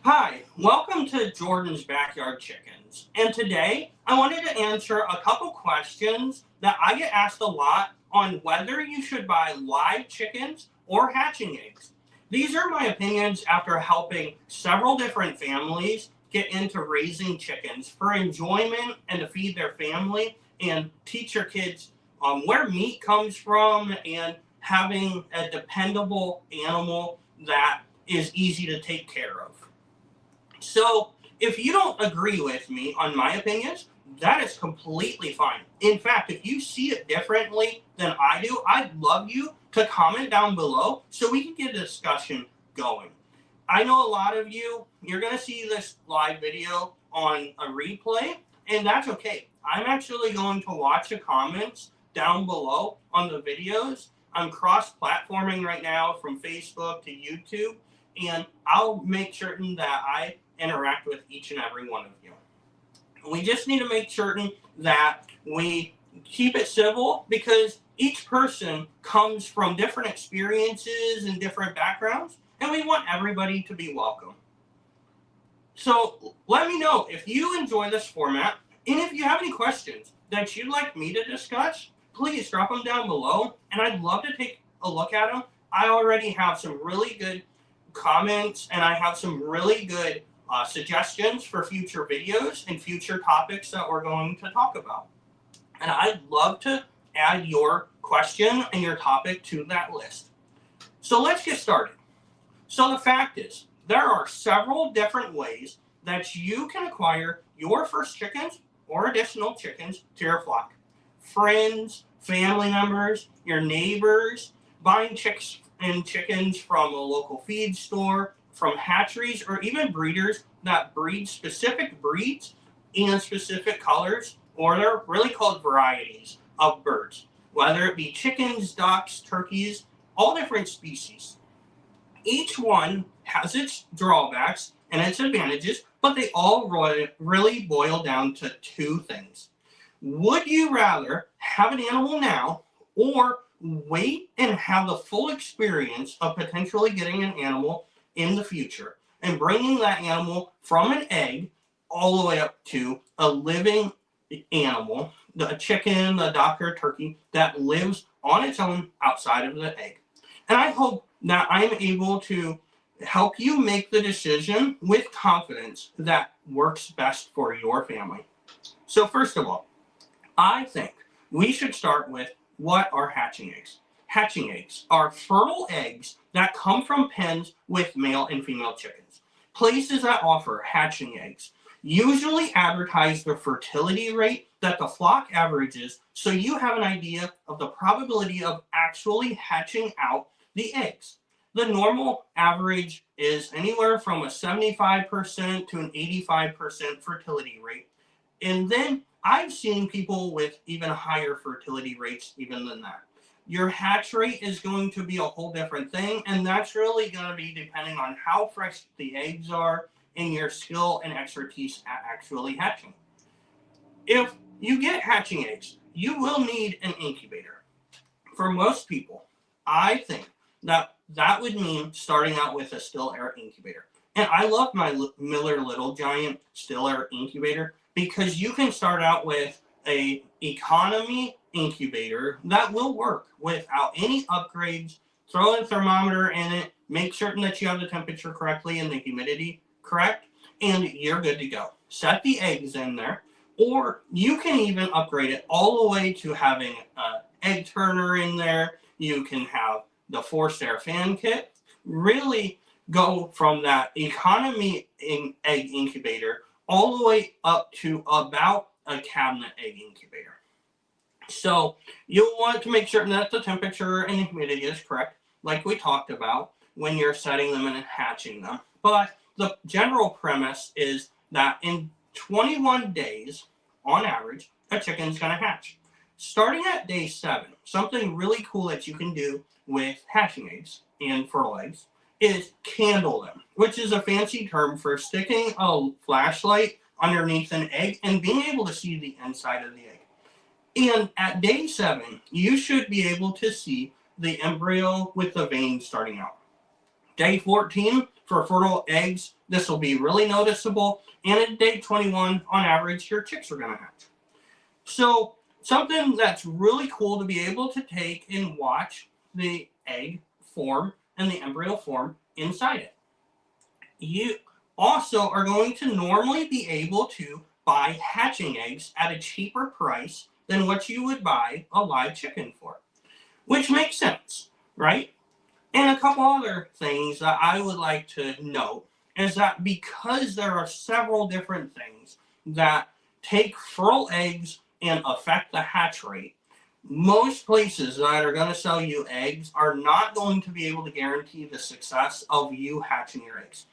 Hi, welcome to Jordan's Backyard Chickens. And today I wanted to answer a couple questions that I get asked a lot on whether you should buy live chickens or hatching eggs. These are my opinions after helping several different families get into raising chickens for enjoyment and to feed their family and teach your kids where meat comes from and having a dependable animal that is easy to take care of. So, if you don't agree with me on my opinions, that is completely fine. In fact, if you see it differently than I do, I'd love you to comment down below so we can get a discussion going. I know a lot of you're going to see this live video on a replay, and that's okay. I'm actually going to watch the comments down below on the videos. I'm cross platforming right now from Facebook to YouTube, and I'll make certain that I interact with each and every one of you. We just need to make certain that we keep it civil because each person comes from different experiences and different backgrounds, and we want everybody to be welcome. So let me know if you enjoy this format, and if you have any questions that you'd like me to discuss, please drop them down below, and I'd love to take a look at them. I already have some really good comments, and I have some really good suggestions for future videos and future topics that we're going to talk about. And I'd love to add your question and your topic to that list. So let's get started. So the fact is, there are several different ways that you can acquire your first chickens or additional chickens to your flock. Friends, family members, your neighbors, buying chicks and chickens from a local feed store, from hatcheries, or even breeders that breed specific breeds and specific colors, or they're really called varieties of birds, whether it be chickens, ducks, turkeys, all different species. Each one has its drawbacks and its advantages, but they all really boil down to two things. Would you rather have an animal now or wait and have the full experience of potentially getting an animal in the future and bringing that animal from an egg all the way up to a living animal, the chicken, the duck, or turkey that lives on its own outside of the egg? And I hope that I'm able to help you make the decision with confidence that works best for your family. So first of all, I think we should start with what are hatching eggs. Hatching eggs are fertile eggs that come from pens with male and female chickens. Places that offer hatching eggs usually advertise the fertility rate that the flock averages so you have an idea of the probability of actually hatching out the eggs. The normal average is anywhere from a 75% to an 85% fertility rate. And then I've seen people with even higher fertility rates even than that. Your hatch rate is going to be a whole different thing, and that's really going to be depending on how fresh the eggs are and your skill and expertise at actually hatching. If you get hatching eggs, you will need an incubator. For most people, I think that would mean starting out with a still air incubator. And I love my Miller Little Giant still air incubator because you can start out with a economy incubator that will work without any upgrades. Throw a thermometer in it, make certain that you have the temperature correctly and the humidity correct, and you're good to go. Set the eggs in there, or you can even upgrade it all the way to having an egg turner in there. You can have the forced air fan kit. Really go from that economy egg incubator all the way up to about a cabinet egg incubator. So you'll want to make certain that the temperature and the humidity is correct, like we talked about when you're setting them and hatching them. But the general premise is that in 21 days, on average, a chicken's going to hatch. Starting at day 7, something really cool that you can do with hatching eggs and fertile eggs is candle them, which is a fancy term for sticking a flashlight underneath an egg and being able to see the inside of the egg. And at day 7, you should be able to see the embryo with the veins starting out. Day 14, for fertile eggs, this will be really noticeable. And at day 21, on average, your chicks are going to hatch. So something that's really cool to be able to take and watch the egg form and the embryo form inside it. You also are going to normally be able to buy hatching eggs at a cheaper price than what you would buy a live chicken for, which makes sense, right? And a couple other things that I would like to note is that because there are several different things that take fertile eggs and affect the hatch rate, most places that are going to sell you eggs are not going to be able to guarantee the success of you hatching your eggs.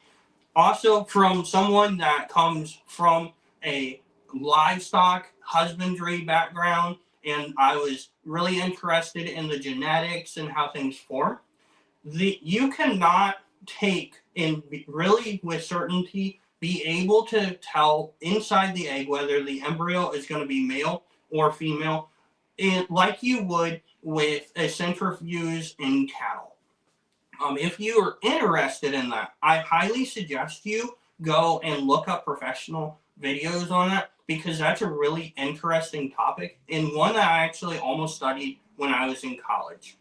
Also, from someone that comes from a livestock husbandry background, and I was really interested in the genetics and how things form, you cannot take and really with certainty be able to tell inside the egg whether the embryo is going to be male or female, like you would with a centrifuge in cattle. If you are interested in that, I highly suggest you go and look up professional videos on that, because that's a really interesting topic and one that I actually almost studied when I was in college.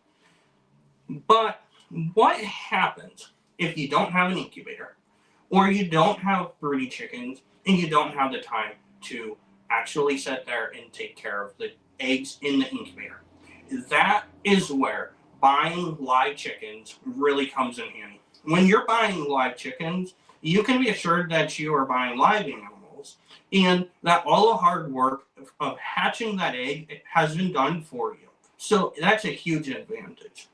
But what happens if you don't have an incubator, or you don't have broody chickens, and you don't have the time to actually sit there and take care of the eggs in the incubator? That is where buying live chickens really comes in handy. When you're buying live chickens, you can be assured that you are buying live animals and that all the hard work of hatching that egg has been done for you. So that's a huge advantage.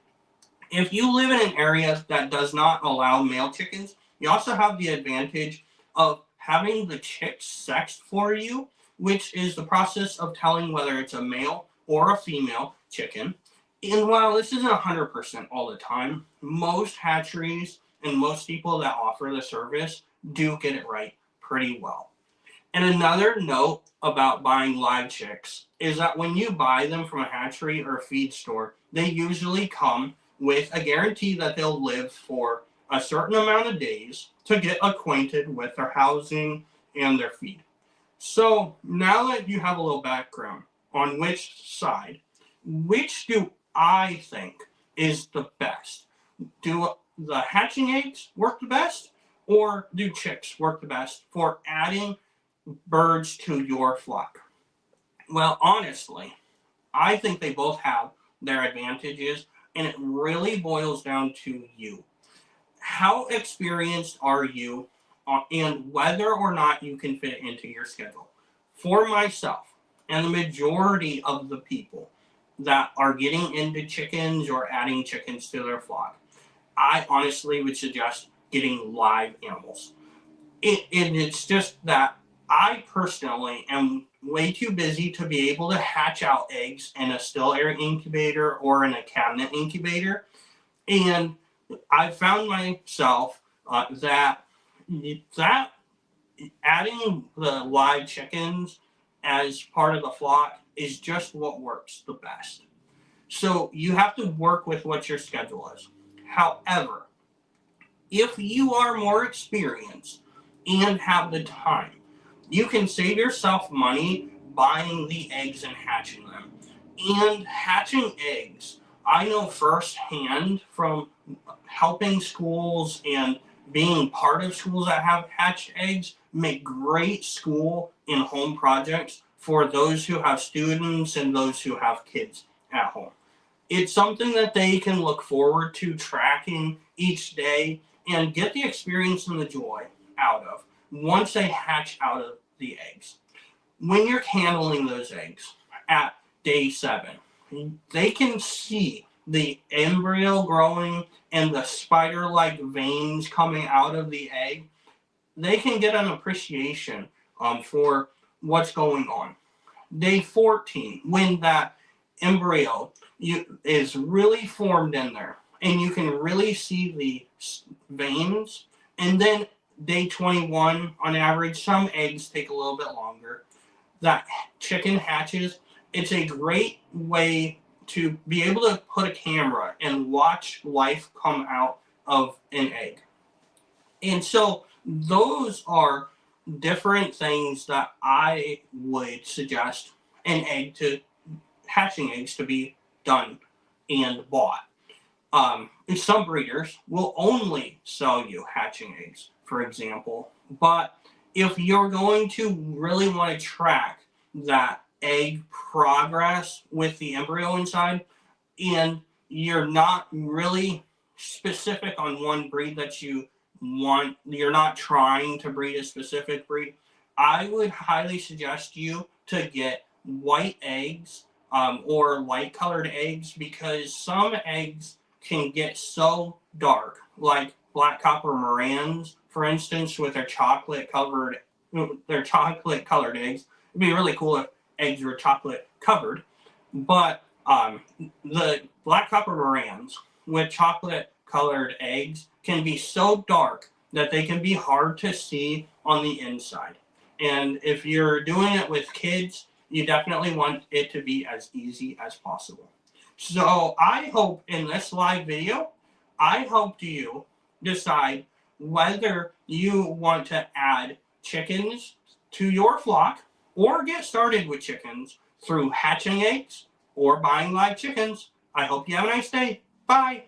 If you live in an area that does not allow male chickens, you also have the advantage of having the chicks sexed for you, which is the process of telling whether it's a male or a female chicken. And while this isn't 100% all the time, most hatcheries and most people that offer the service do get it right pretty well. And another note about buying live chicks is that when you buy them from a hatchery or a feed store, they usually come with a guarantee that they'll live for a certain amount of days to get acquainted with their housing and their feed. So now that you have a little background on which side, which do I think is the best? Do the hatching eggs work the best, or do chicks work the best for adding birds to your flock? Well, honestly, I think they both have their advantages, and it really boils down to you. How experienced are you, and whether or not you can fit into your schedule? For myself, and the majority of the people that are getting into chickens or adding chickens to their flock, I honestly would suggest getting live animals. It's just that I personally am way too busy to be able to hatch out eggs in a still air incubator or in a cabinet incubator. And I found myself that adding the live chickens as part of the flock is just what works the best. So you have to work with what your schedule is. However, if you are more experienced and have the time, you can save yourself money buying the eggs and hatching them. And hatching eggs, I know firsthand from helping schools and being part of schools that have hatched eggs, make great school and home projects for those who have students and those who have kids at home. It's something that they can look forward to tracking each day and get the experience and the joy out of once they hatch out of the eggs. When you're handling those eggs at day 7, they can see the embryo growing and the spider-like veins coming out of the egg. They can get an appreciation for what's going on. Day 14, when that embryo is really formed in there, and you can really see the veins. And then day 21, on average, some eggs take a little bit longer. That chicken hatches. It's a great way to be able to put a camera and watch life come out of an egg. And so those are different things that I would suggest hatching eggs to be done and bought. Some breeders will only sell you hatching eggs, for example. But if you're going to really want to track that egg progress with the embryo inside, and you're not really specific on one breed that you want, you're not trying to breed a specific breed, I would highly suggest you to get white eggs, or light colored eggs, because some eggs can get so dark, like black copper Morans, for instance, with their chocolate colored eggs. It'd be really cool if eggs were chocolate covered, but the black copper Morans with chocolate colored eggs can be so dark that they can be hard to see on the inside. And if you're doing it with kids, you definitely want it to be as easy as possible. So I hope in this live video, I helped you decide whether you want to add chickens to your flock or get started with chickens through hatching eggs or buying live chickens. I hope you have a nice day. Bye.